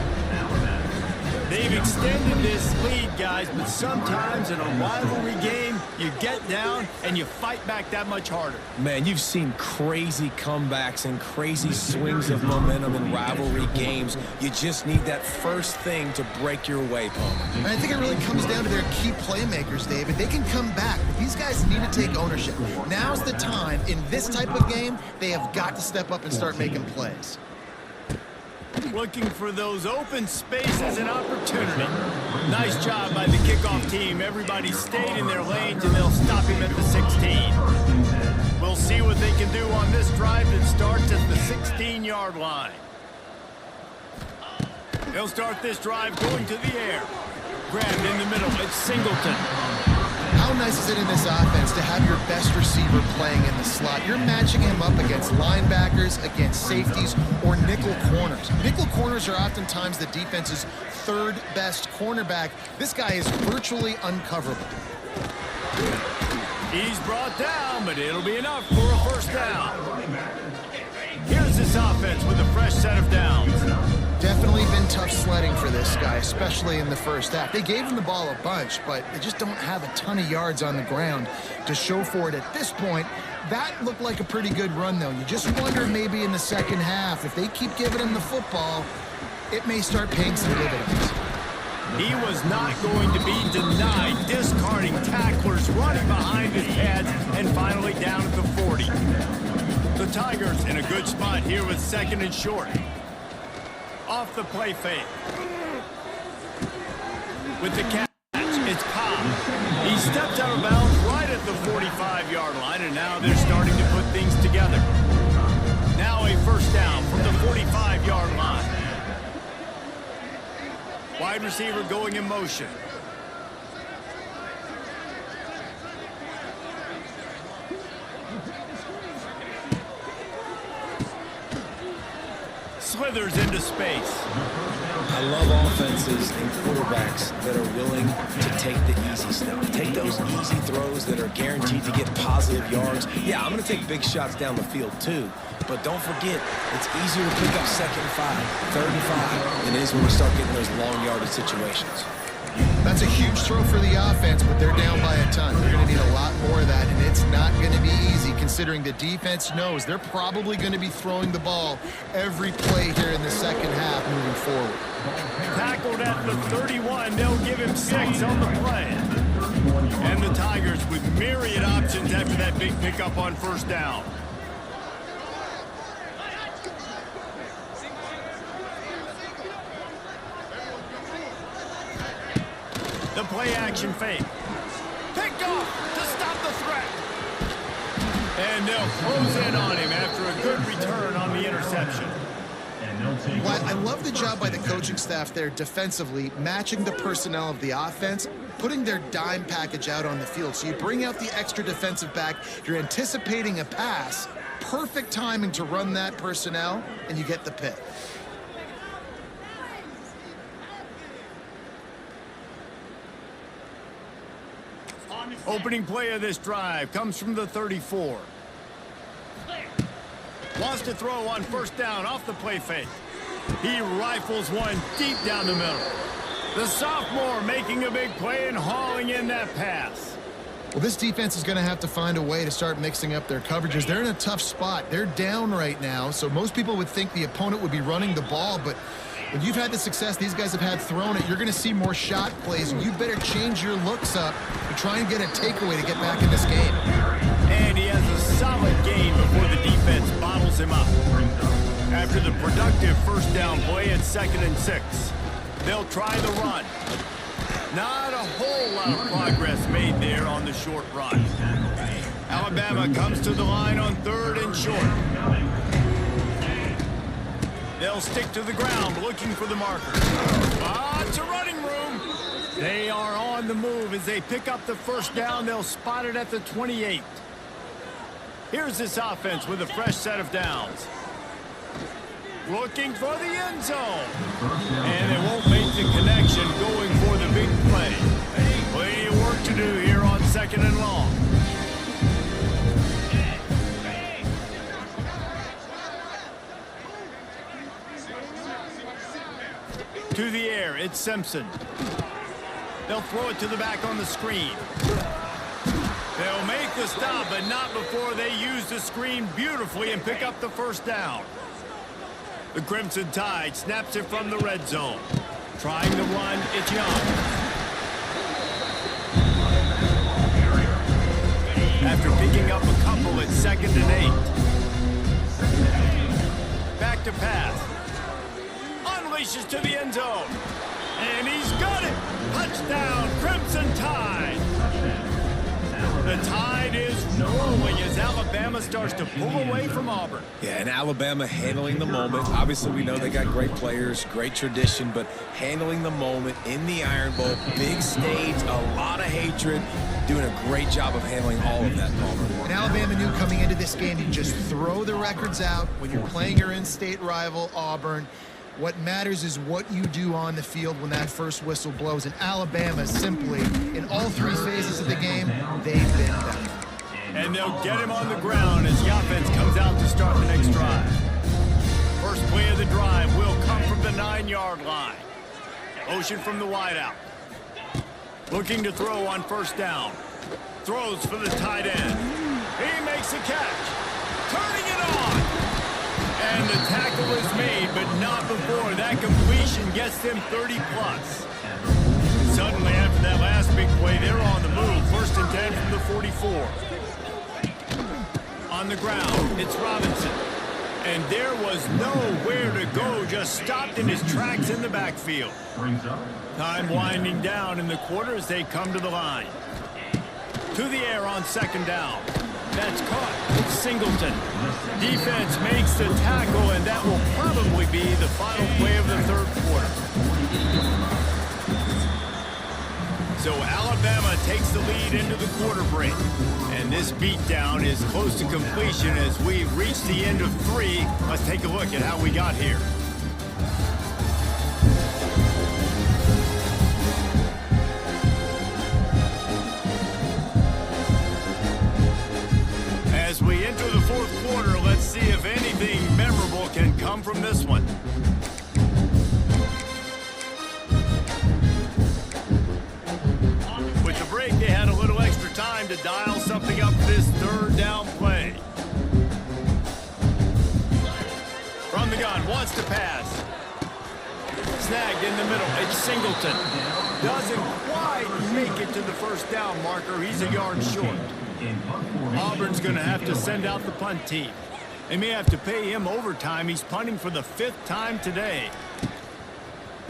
They've extended this lead, guys, but sometimes in a rivalry game, you get down and you fight back that much harder. Man, you've seen crazy comebacks and crazy swings of momentum in rivalry games. You just need that first thing to break your way, Palmer. And I think it really comes down to their key playmakers, David. They can come back, but these guys need to take ownership. Now's the time. In this type of game, they have got to step up and start making plays. Looking for those open spaces and opportunity. Nice job by the kickoff team. Everybody stayed in their lanes, and they'll stop him at the 16. We'll see what they can do on this drive that starts at the 16-yard line. They'll start this drive going to the air. Grabbed in the middle. It's Singleton. How nice is it in this offense to have your best receiver playing in the slot? You're matching him up against linebackers, against safeties, or nickel corners. Nickel corners are oftentimes the defense's 3rd best cornerback. This guy is virtually uncoverable. He's brought down, but it'll be enough for a 1st down. Here's this offense with a fresh set of downs. Definitely been tough sledding for this guy, especially in the first half. They gave him the ball a bunch, but they just don't have a ton of yards on the ground to show for it at this point. That looked like a pretty good run, though. You just wonder maybe in the second half, if they keep giving him the football, it may start paying some dividends. He was not going to be denied, discarding tacklers, running behind his pads, and finally down at the 40. The Tigers in a good spot here with 2nd and short. Off the play fake. With the catch, it's Cobb. He steps out of bounds right at the 45-yard line, and now they're starting to put things together. Now a 1st down from the 45-yard line. Wide receiver going in motion. Slithers into space. I love offenses and quarterbacks that are willing to take the easy stuff. Take those easy throws that are guaranteed to get positive yards. Yeah, I'm going to take big shots down the field too. But don't forget, it's easier to pick up 2nd and 5, 3rd and 5 than it is when we start getting those long yardage situations. That's a huge throw for the offense, but they're down by a ton. They're going to need a lot more of that, and it's not going to be easy considering the defense knows they're probably going to be throwing the ball every play here in the second half moving forward. Tackled at the 31. They'll give him 6 on the play. And the Tigers with myriad options after that big pickup on 1st down. The play action fake. Picked off to stop the threat. And they'll close in on him after a good return on the interception. Well, I love the job by the coaching staff there defensively, matching the personnel of the offense, putting their dime package out on the field. So you bring out the extra defensive back, you're anticipating a pass, perfect timing to run that personnel, and you get the pick. Opening play of this drive comes from the 34. Wants to throw on first down off the play fake. He rifles one deep down the middle. The sophomore making a big play and hauling in that pass. Well, this defense is going to have to find a way to start mixing up their coverages. They're in a tough spot. They're down right now, so most people would think the opponent would be running the ball, but when you've had the success these guys have had throwing it, you're going to see more shot plays, and you better change your looks up to try and get a takeaway to get back in this game. And he has a solid gain before the defense bottles him up. After the productive first down play at 2nd and 6, they'll try the run. Not a whole lot of progress made there on the short run. Alabama comes to the line on 3rd and short. They'll stick to the ground looking for the marker. Lots of running room. They are on the move as they pick up the first down. They'll spot it at the 28. Here's this offense with a fresh set of downs. Looking for the end zone. And they won't make the connection going for the big play. Plenty of work to do here on 2nd and long. To the air, it's Simpson. They'll throw it to the back on the screen. They'll make the stop, but not before they use the screen beautifully and pick up the first down. The Crimson Tide snaps it from the red zone. Trying to run, it's Young. After picking up a couple at 2nd and 8. Back to pass. Unleashes to the end zone. And he's got it. Touchdown, Crimson Tide. The Tide is rolling as Alabama starts to pull away from Auburn. Yeah, and Alabama handling the moment. Obviously, we know they got great players, great tradition, but handling the moment in the Iron Bowl, big stage, a lot of hatred, doing a great job of handling all of that, Palmer. And Alabama knew coming into this game, you just throw the records out when you're playing your in-state rival, Auburn. What matters is what you do on the field when that first whistle blows. And Alabama simply, in all 3 phases of the game, they've been better. And they'll get him on the ground as the offense comes out to start the next drive. First play of the drive will come from the 9-yard line. Motion from the wideout. Looking to throw on first down. Throws for the tight end. He makes a catch. Turning it on. And the tackle is made, but not before that completion gets them 30-plus. Suddenly, after that last big play, they're on the move. 1st and 10 from the 44. On the ground, it's Robinson. And there was nowhere to go, just stopped in his tracks in the backfield. Time winding down in the quarter as they come to the line. To the air on 2nd down. That's caught. It's Singleton. Defense makes the tackle, and that will probably be the final play of the 3rd quarter. So Alabama takes the lead into the quarter break. And this beatdown is close to completion as we reach the end of 3. Let's take a look at how we got here. As we enter the 4th quarter, let's see if anything memorable can come from this one. With the break, they had a little extra time to dial something up for this 3rd down play. From the gun, wants to pass. Snagged in the middle, it's Singleton. Doesn't quite make it to the first down marker. He's a yard short. Auburn's going to have to send out the punt team. They may have to pay him overtime. He's punting for the 5th time today.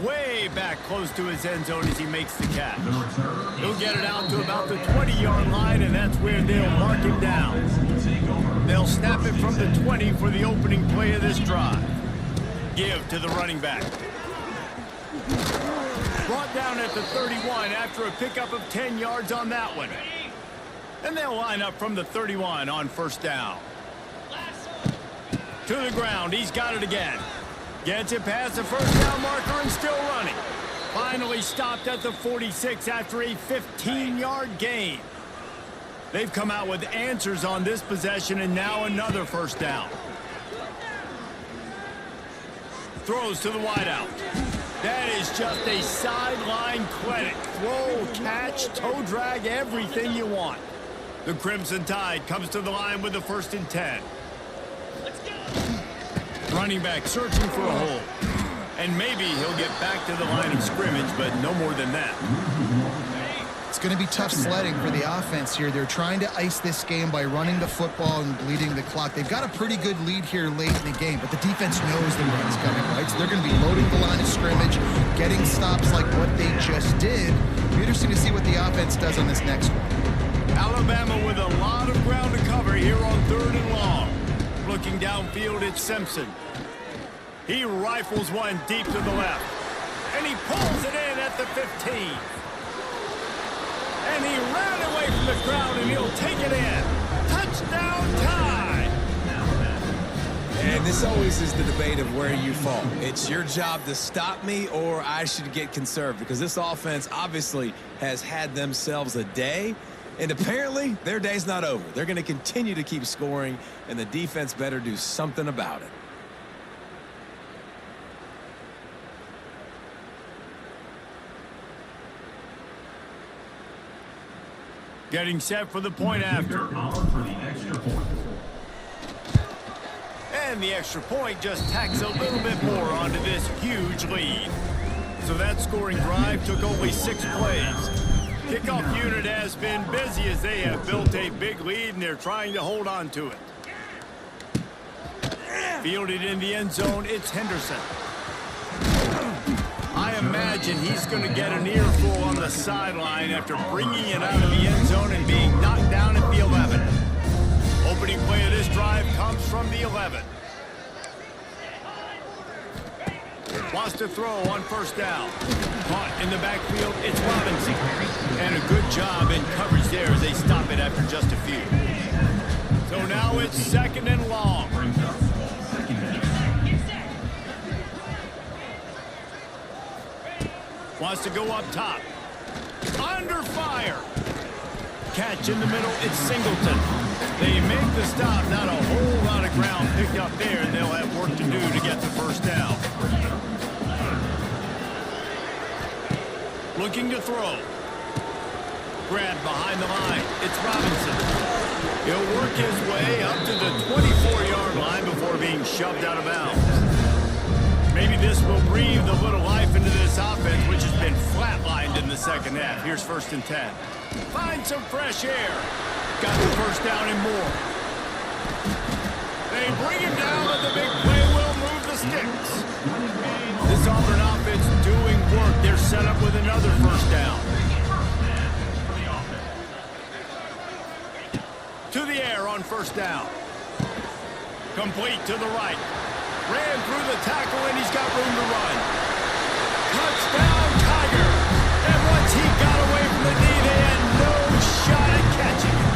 Way back close to his end zone as he makes the catch. He'll get it out to about the 20-yard line, and that's where they'll mark him down. They'll snap it from the 20 for the opening play of this drive. Give to the running back. Brought down at the 31 after a pickup of 10 yards on that one. And they'll line up from the 31 on first down. To the ground, he's got it again. Gets it past the first down marker and still running. Finally stopped at the 46 after a 15-yard gain. They've come out with answers on this possession and now another first down. Throws to the wideout. That is just a sideline clinic. Throw, catch, toe drag, everything you want. The Crimson Tide comes to the line with the 1st and 10. Running back searching for a hole. And maybe he'll get back to the line of scrimmage, but no more than that. It's going to be tough sledding for the offense here. They're trying to ice this game by running the football and bleeding the clock. They've got a pretty good lead here late in the game, but the defense knows the run's coming, right? So they're going to be loading the line of scrimmage, getting stops like what they just did. It'll be interesting to see what the offense does on this next one. Alabama with a lot of ground to cover here on 3rd and long. Looking downfield, it's Simpson. He rifles one deep to the left. And he pulls it in at the 15. And he ran away from the crowd, and he'll take it in. Touchdown Tide! And this always is the debate of where you fall. It's your job to stop me, or I should get conserved, because this offense obviously has had themselves a day, and apparently their day's not over. They're going to continue to keep scoring, and the defense better do something about it. Getting set for the point after. And the extra point just tacks a little bit more onto this huge lead. So that scoring drive took only 6 plays. Kickoff unit has been busy as they have built a big lead and they're trying to hold on to it. Fielded in the end zone, it's Henderson. I imagine he's going to get an earful on the sideline after bringing it out of the end zone and being knocked down at the 11. Opening play of this drive comes from the 11. Wants to throw on first down. Caught in the backfield, it's Robinson. And a good job in coverage there as they stop it after just a few. So now it's 2nd and long. Wants to go up top. Under fire. Catch in the middle, it's Singleton. They make the stop, not a whole lot of ground picked up there, and they'll have work to do to get the first down. Looking to throw. Grabbed behind the line, it's Robinson. He'll work his way up to the 24-yard line before being shoved out of bounds. Maybe this will breathe a little life into this offense, which has been flatlined in the second half. Here's 1st and 10. Find some fresh air. Got the first down and more. They bring him down, but the big play will move the sticks. This Auburn offense doing work. They're set up with another first down. To the air on first down. Complete to the right. Ran through the tackle, and he's got room to run. Touchdown, Tiger! And once he got away from the knee, they had no shot at catching him.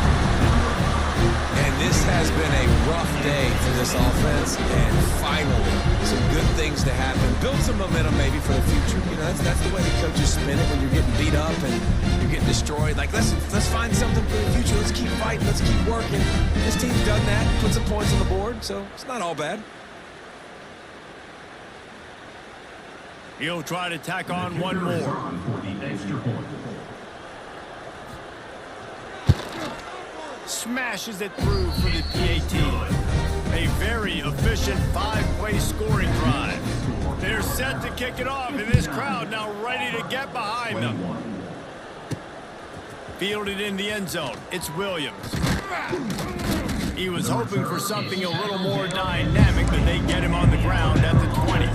And this has been a rough day for this offense, and finally, some good things to happen. Build some momentum maybe for the future. You know, that's the way the coaches spin it when you're getting beat up and you're getting destroyed. Like, let's find something for the future. Let's keep fighting. Let's keep working. This team's done that, put some points on the board, so it's not all bad. He'll try to tack on one more. Smashes it through for the PAT. A very efficient 5-play scoring drive. They're set to kick it off, and this crowd now ready to get behind them. Fielded in the end zone. It's Williams. He was hoping for something a little more dynamic, but they get him on the ground at the 20.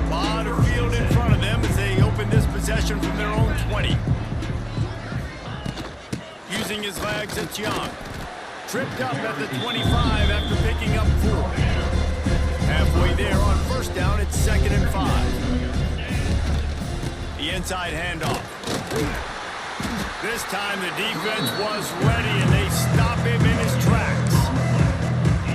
A lot of field in front of them as they open this possession from their own 20. Using his legs, it's Young. tripped up at the 25 after picking up 4. Halfway there on first down, it's 2nd and 5. The inside handoff. This time the defense was ready, and they stop him in his tracks.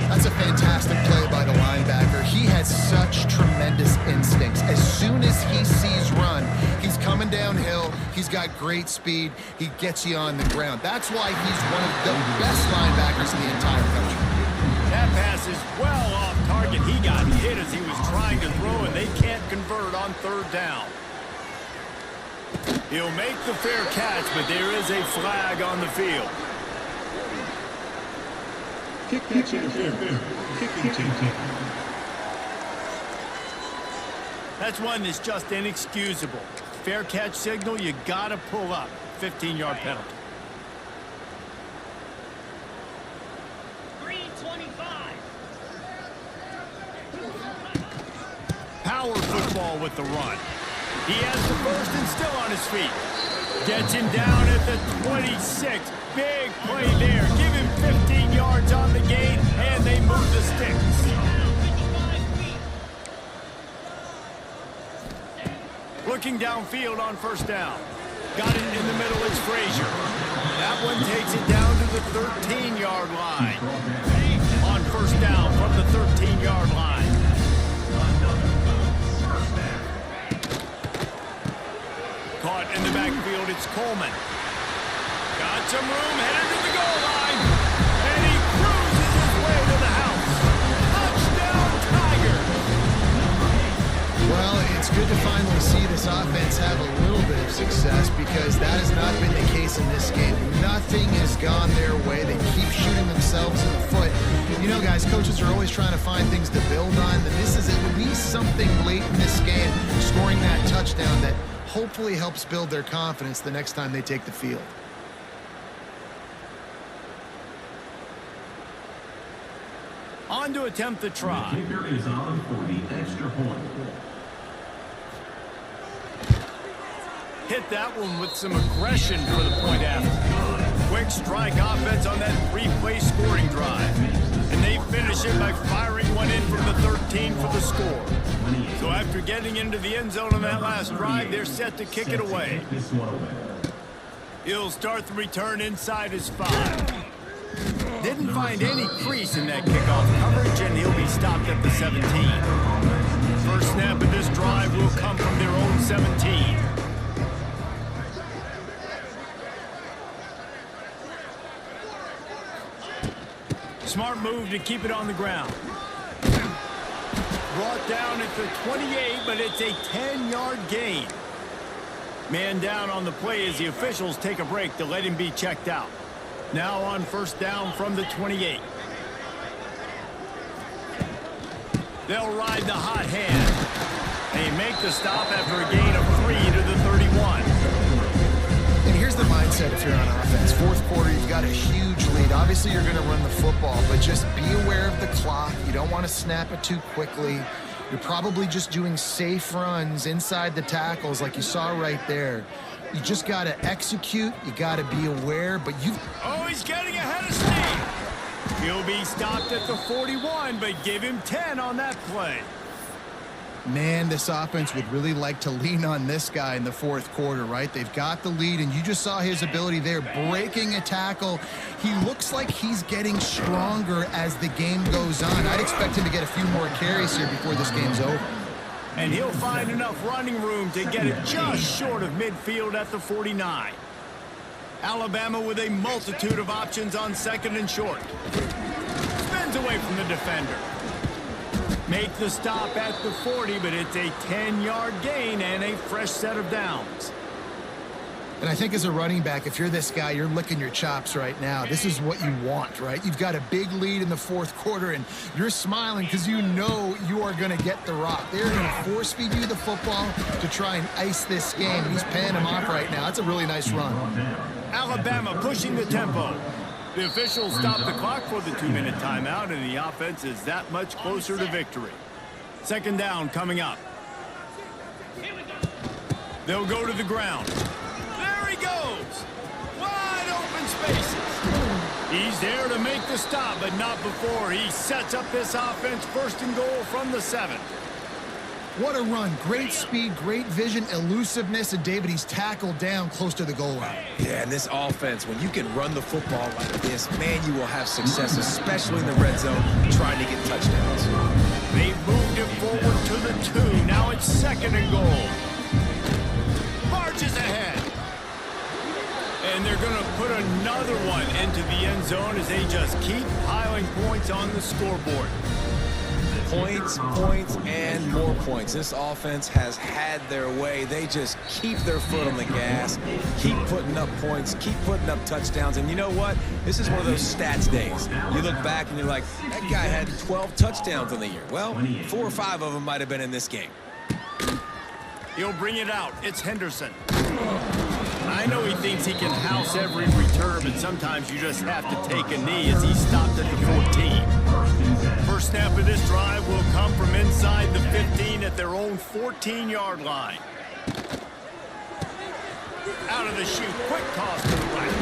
That's a fantastic play by the linebacker. He has such tremendous instincts. As soon as he sees run, he's coming downhill. He's got great speed. He gets you on the ground. That's why he's one of the best linebackers in the entire country. That pass is well off target. He got hit as he was trying to throw, and they can't convert on 3rd down. He'll make the fair catch, but there is a flag on the field. Kick interference. Kicking team. That's one that's just inexcusable. Fair catch signal, you gotta pull up. 15-yard penalty. 3:25. Power football with the run. He has the first and still on his feet. Gets him down at the 26. Big play there. Give him 15 yards on the gain, and they move the sticks. Looking downfield on first down. Got it in the middle, it's Frazier. That one takes it down to the 13-yard line. On first down from the 13-yard line. Caught in the backfield, it's Coleman. Got some room, headed to the goal line. And he cruises his way to the house. Touchdown, Tigers! Well, it's good to finally see this offense have a little bit of success because that has not been the case in this game. Nothing has gone their way. They keep shooting themselves in the foot. You know, guys, coaches are always trying to find things to build on, and this is at least something late in this game, scoring that touchdown that hopefully helps build their confidence the next time they take the field. On to attempt the try. Kicker is on for the extra point. Hit that one with some aggression for the point after. Quick strike offense on that 3-play scoring drive. And they finish it by firing one in from the 13 for the score. So after getting into the end zone on that last drive, they're set to kick it away. He'll start the return inside his 5. Didn't find any crease in that kickoff coverage, and he'll be stopped at the 17. First snap of this drive will come from their own 17. Smart move to keep it on the ground. Brought down at the 28, but it's a 10-yard gain. Man down on the play as the officials take a break to let him be checked out. Now on first down from the 28. They'll ride the hot hand. They make the stop after a gain of 3 to the 31. And here's the mindset if you're on offense. Fourth quarter, you've got a huge lead. Obviously, you're going to run the football, but just be aware of the clock. You don't want to snap it too quickly. You're probably just doing safe runs inside the tackles like you saw right there. You just got to execute. You got to be aware, but you... Oh, he's getting ahead of steam. He'll be stopped at the 41, but give him 10 on that play. Man, this offense would really like to lean on this guy in the fourth quarter, right? They've got the lead, and you just saw his ability there, breaking a tackle. He looks like he's getting stronger as the game goes on. I'd expect him to get a few more carries here before this game's over. And he'll find enough running room to get it just short of midfield at the 49. Alabama with a multitude of options on second and short. Spins away from the defender. Make the stop at the 40, but it's a 10-yard gain and a fresh set of downs. And I think as a running back, if you're this guy, you're licking your chops right now. This is what you want, right? You've got a big lead in the fourth quarter, and you're smiling because you know you are going to get the rock. They're going to force-feed you the football to try and ice this game. He's paying him off right now. That's a really nice run. Alabama pushing the tempo. The officials stop the clock for the 2-minute timeout, and the offense is that much closer to victory. Second down coming up. They'll go to the ground. There he goes! Wide open spaces. He's there to make the stop, but not before he sets up this offense. First and goal from the 7. What a run. Great speed, great vision, elusiveness, and David, he's tackled down close to the goal line. Yeah, and this offense, when you can run the football like this, man, you will have success, especially in the red zone, trying to get touchdowns. They've moved it forward to the 2. Now it's second and goal. Marches ahead. And they're going to put another one into the end zone as they just keep piling points on the scoreboard. Points, points, and more points. This offense has had their way. They just keep their foot on the gas, keep putting up points, keep putting up touchdowns. And you know what? This is one of those stats days. You look back and you're like, that guy had 12 touchdowns on the year. Well, 4 or 5 of them might have been in this game. He'll bring it out. It's Henderson. I know he thinks he can house every return, but sometimes you just have to take a knee as he stopped at the 14. First snap of this drive will come from inside the 15 at their own 14-yard line. Out of the chute, quick toss to the right.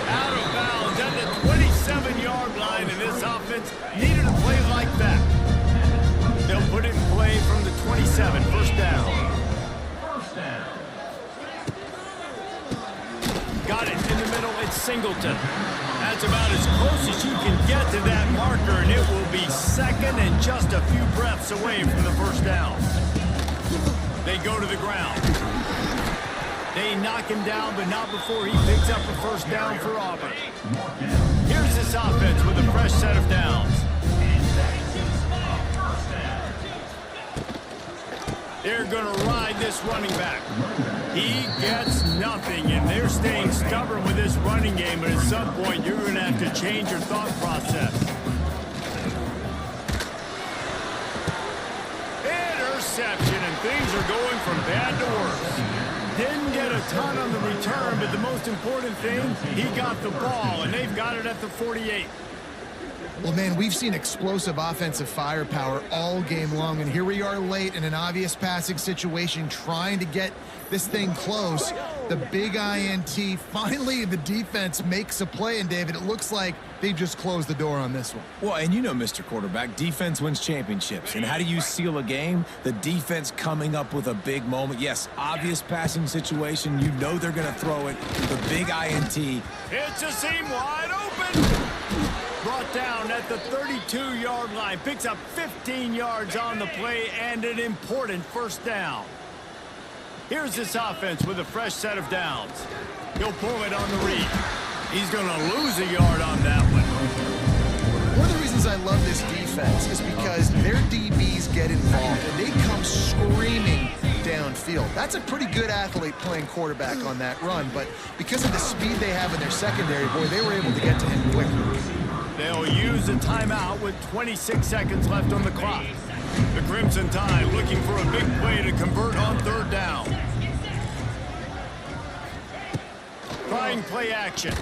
Out of bounds at the 27-yard line, and this offense needed a play like that. They'll put it in play from the 27, first down. Got it in the middle, it's Singleton. That's about as close as you can get to that marker, and it will be second and just a few breaths away from the first down. They go to the ground. They knock him down, but not before he picks up a first down for Auburn. Here's this offense with a fresh set of downs. They're going to ride this running back. He gets nothing, and they're staying stubborn with this running game, but at some point you're going to have to change your thought process. Interception, and things are going from bad to worse. Didn't get a ton on the return, but the most important thing, he got the ball, and they've got it at the 48. Well, man, we've seen explosive offensive firepower all game long, and here we are late in an obvious passing situation trying to get this thing close. The big INT, finally the defense makes a play, and David, it looks like they just closed the door on this one. Well, and you know, Mr. Quarterback, defense wins championships. And how do you seal a game? The defense coming up with a big moment. Yes, obvious passing situation. You know they're going to throw it. The big INT. It's a seam wide open. Brought down at the 32-yard line. Picks up 15 yards on the play and an important first down. Here's this offense with a fresh set of downs. He'll pull it on the read. He's going to lose a yard on that one. One of the reasons I love this defense is because their DBs get involved and they come screaming downfield. That's a pretty good athlete playing quarterback on that run, but because of the speed they have in their secondary, boy, they were able to get to him quickly. They'll use a timeout with 26 seconds left on the clock. The Crimson Tide looking for a big play to convert on third down. Trying play action.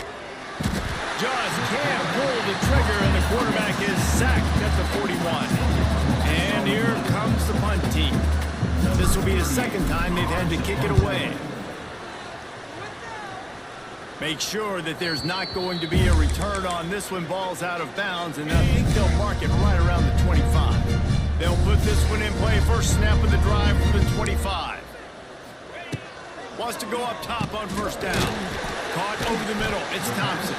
Just can't pull the trigger, and the quarterback is sacked at the 41. And here comes the punt team. This will be the second time they've had to kick it away. Make sure that there's not going to be a return on this one. Ball's out of bounds, and I think they'll mark it right around the 25. They'll put this one in play. First snap of the drive from the 25. Wants to go up top on first down. Caught over the middle. It's Thompson.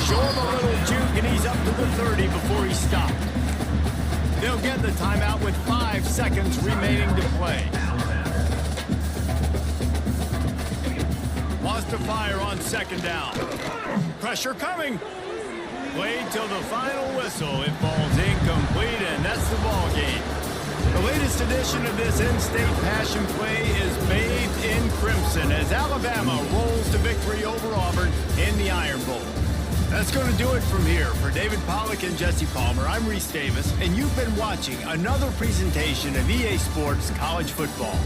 Show him a little juke, and he's up to the 30 before he stopped. They'll get the timeout with 5 seconds remaining to play. Wants to fire on second down. Pressure coming. Played till the final whistle. It falls incomplete, and that's the ball game. The latest edition of this in-state passion play is bathed in crimson as Alabama rolls to victory over Auburn in the Iron Bowl. That's going to do it from here. For David Pollack and Jesse Palmer, I'm Reese Davis, and you've been watching another presentation of EA Sports College Football.